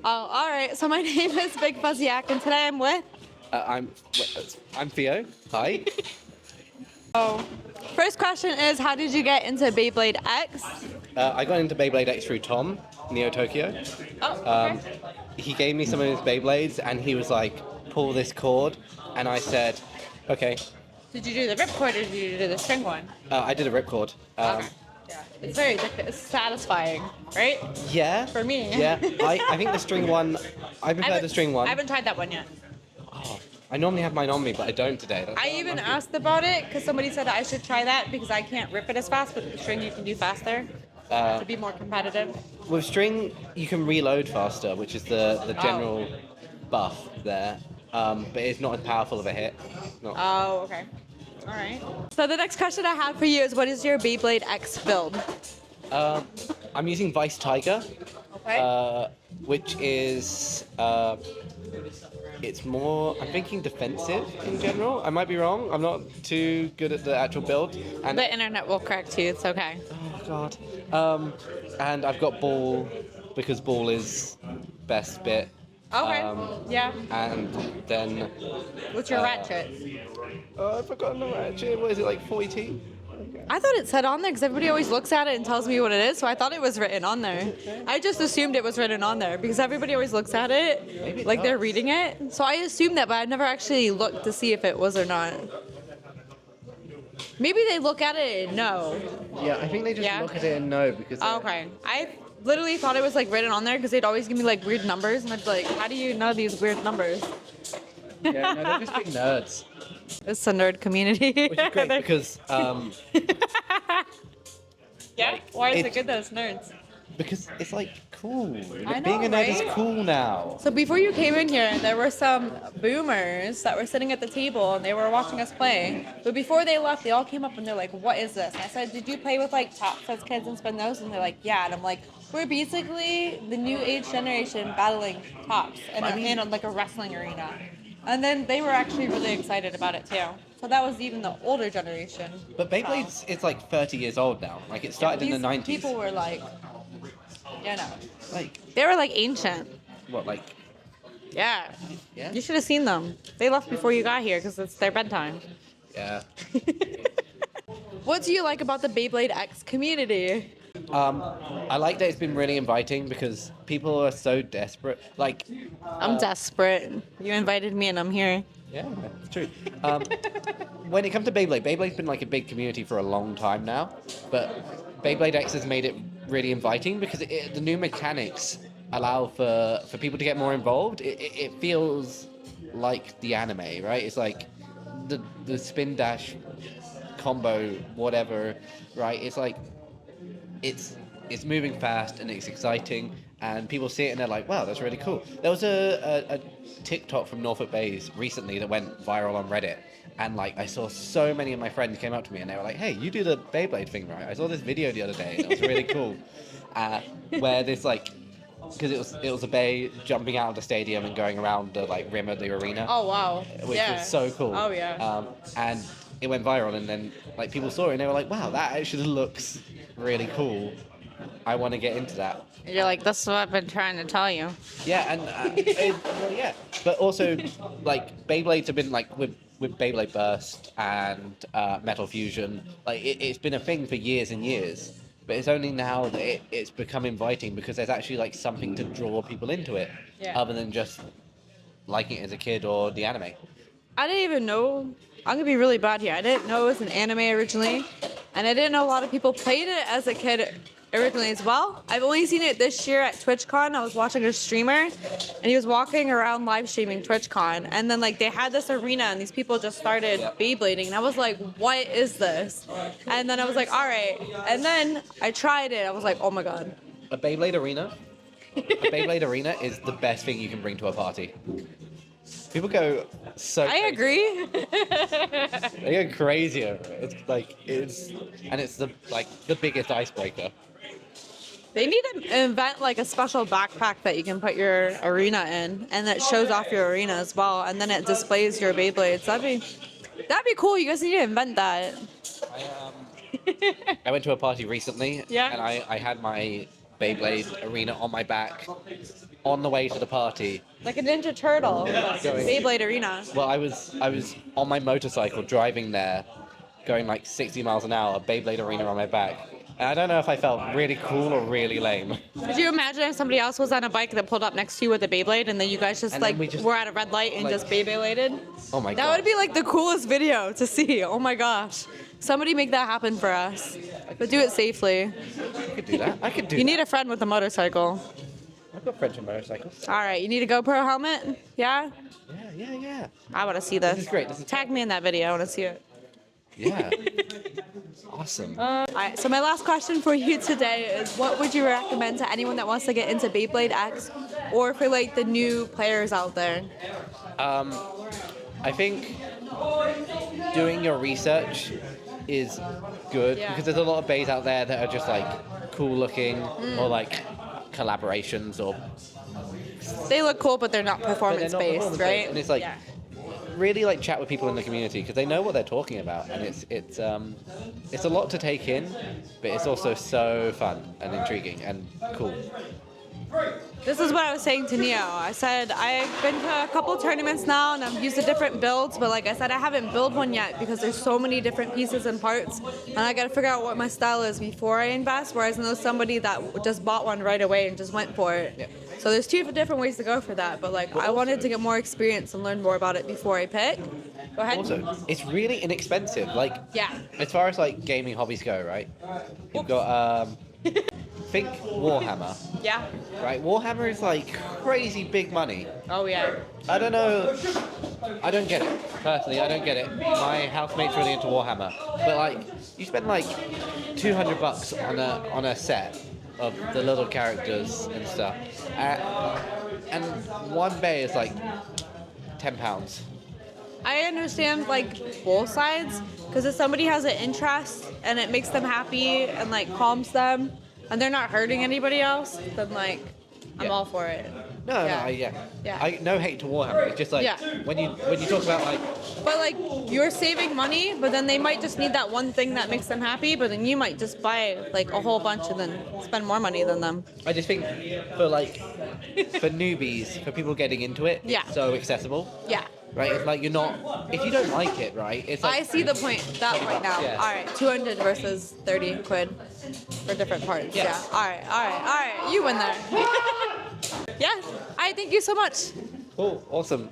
Oh, all right. So my name is BigFuzzyYak, and today I'm with. I'm Theo. Hi. Oh, first question is, how did you get into BeybladeX? I got into BeybladeX through Tom, Neo Tokyo. Oh, okay. He gave me some of his Beyblades, and he was like, "Pull this cord," and I said, "Okay." Did you do the ripcord or did you do the string one? I did a ripcord. Okay. Yeah. It's very it's satisfying, right? Yeah. For me. Yeah. I think the string one. I prefer the string one. I haven't tried that one yet. Oh, I normally have mine on me, but I don't today. That's I why I'm even lucky. asked about it because somebody said I should try that because I can't rip it as fast, but with the string you can do faster to be more competitive. With string, you can reload faster, which is the general buff there. But it's not as powerful of a hit. Not. Oh, okay. All right. So the next question I have for you is, what is your BeybladeX build? I'm using Vice Tiger, Okay. which is it's more. I'm thinking defensive in general. I might be wrong. I'm not too good at the actual build. And The internet will correct you. It's okay. oh god. And I've got ball because ball is best bit. Okay. Yeah. And then What's your ratchet? I've forgotten the ratchet. What is it, like 40T? I thought it said on there because everybody always looks at it and tells me what it is, so I thought it was written on there. I just assumed it was written on there because everybody always looks at it like they're reading it. So I assumed that, but I've never actually looked to see if it was or not. Maybe they look at it and know. Yeah, I think they just Yeah? look at it and know because. Oh, okay. I literally thought it was like written on there because they'd always give me like weird numbers, and I'd be like, how do you know these weird numbers? Yeah, no, they're just big nerds. It's a nerd community. Which is great because Yeah? like, Why is it it's- good that it's nerds? because it's like cool. I know, Being a nerd right? is cool now. So before you came in here, there were some boomers that were sitting at the table and they were watching us play. But before they left, they all came up and they're like, "What is this?" And I said, "Did you play with like tops as kids and spin those?" And they're like, "Yeah." And I'm like, "We're basically the new age generation battling tops in like a wrestling arena." And then they were actually really excited about it too. So that was even the older generation. But Beyblade's it's like 30 years old now. Like it started in the These 90s. people were like, you know, Like they were like ancient. what? Like Yeah. yeah, You should have seen them. They left before you got here because it's their bedtime. yeah. What do you like about the BeybladeX community? I like that it's been really inviting because people are so desperate. Like I'm desperate. You invited me and I'm here. yeah, it's true. When it comes to Beyblade, Beyblade's been like a big community for a long time now, but BeybladeX has made it really inviting because the new mechanics allow for people to get more involved. It feels like the anime, right? It's like the spin dash combo, whatever, right? It's like it's moving fast and it's exciting, and people see it and they're like, wow, that's really cool. There was a TikTok from Norfolk Bays recently that went viral on Reddit, and like I saw so many of my friends came up to me and they were like, hey, you do the Beyblade thing, right? I saw this video the other day and it was really cool, where this like, because it was a bay jumping out of the stadium and going around the like rim of the arena, Oh wow. which Yeah. was so cool. Oh yeah. And it went viral, and then like people saw it and they were like, wow, that actually looks really cool. I want to get into that. And you're like, this is what I've been trying to tell you. Yeah, and well, yeah, but also like Beyblades have been like with Beyblade Burst and Metal Fusion, like it's been a thing for years and years. But it's only now that it's become inviting because there's actually like something to draw people into it, Yeah. other than just liking it as a kid or the anime. I didn't even know. I'm gonna be really bad here. I didn't know it was an anime originally, and I didn't know a lot of people played it as a kid originally as well. I've only seen it this year at TwitchCon. I was watching a streamer, and he was walking around live streaming TwitchCon, and then like they had this arena, and these people just started Beyblading, and I was like, what is this? And then I was like, all right. And then I tried it. I was like, oh my god. A Beyblade arena is the best thing you can bring to a party. People go so I crazy. agree. They go crazy over it. It's like it's the biggest icebreaker. They need to invent like a special backpack that you can put your arena in, and that shows off your arena as well, and then it displays your Beyblades. That'd be cool. You guys need to invent that. I went to a party recently, Yeah. and I had my Beyblade arena on my back, on the way to the party. Like a Ninja Turtle. Going- Beyblade Arena. Well, I was on my motorcycle driving there, going like 60 miles an hour, Beyblade Arena on my back. And I don't know if I felt really cool or really lame. Could you imagine if somebody else was on a bike that pulled up next to you with a Beyblade and then you guys just And then like we just, were at a red light and like- just Beybladed? Oh my That god. would be like the coolest video to see. Oh my gosh. Somebody make that happen for us. But do it safely. I could do that. I could do You that. need a friend with a motorcycle. I've got French on motorcycles. All right, you need a GoPro helmet? Yeah? Yeah. I want to see this. This is great. This is Tag me in that video. I want to see it. Yeah. Awesome. All right, so my last question for you today is what would you recommend to anyone that wants to get into BeybladeX or for like the new players out there? I think doing your research is good Yeah. because there's a lot of bays out there that are just like cool looking or like collaborations or They look cool, but they're not but they're performance not based, performance-based. right? And it's like Yeah. really like chat with people in the community because they know what they're talking about and it's a lot to take in, but it's also so fun and intriguing and cool. This is what I was saying to Neo. I said I've been to a couple tournaments now and I've used the different builds, but like I said, I haven't built one yet because there's so many different pieces and parts, and I got to figure out what my style is before I invest. Whereas I know somebody that just bought one right away and just went for it. Yeah. So there's two different ways to go for that, but like I wanted to get more experience and learn more about it before I pick. Go ahead. Also, it's really inexpensive. Like Yeah. as far as like gaming hobbies go, right? You've got think Warhammer. Yeah. Right, Warhammer is like crazy big money. Oh yeah. I don't know. I don't get it. Personally, I don't get it. My housemate's really into Warhammer, but like, you spend like $200 on a set of the little characters and stuff, and one bay is like £10. I understand like both sides because if somebody has an interest and it makes them happy and like calms them and they're not hurting anybody else, then like I'm Yeah. all for it. No, Yeah. yeah. I no hate to Warhammer. It's just like Yeah. when you talk about like But like you're saving money, but then they might just need that one thing that makes them happy, but then you might just buy like a whole bunch and then spend more money than them. I just think for like for newbies, for people getting into it, Yeah. it's so accessible. Yeah. Right, it's like you're not. If you don't like it, right, it's like I see the point. That point now. Yeah. All right, 200 versus 30 quid for different parts. Yes. Yeah. All right. You win there. Yeah. All right. Thank you so much. cool, awesome.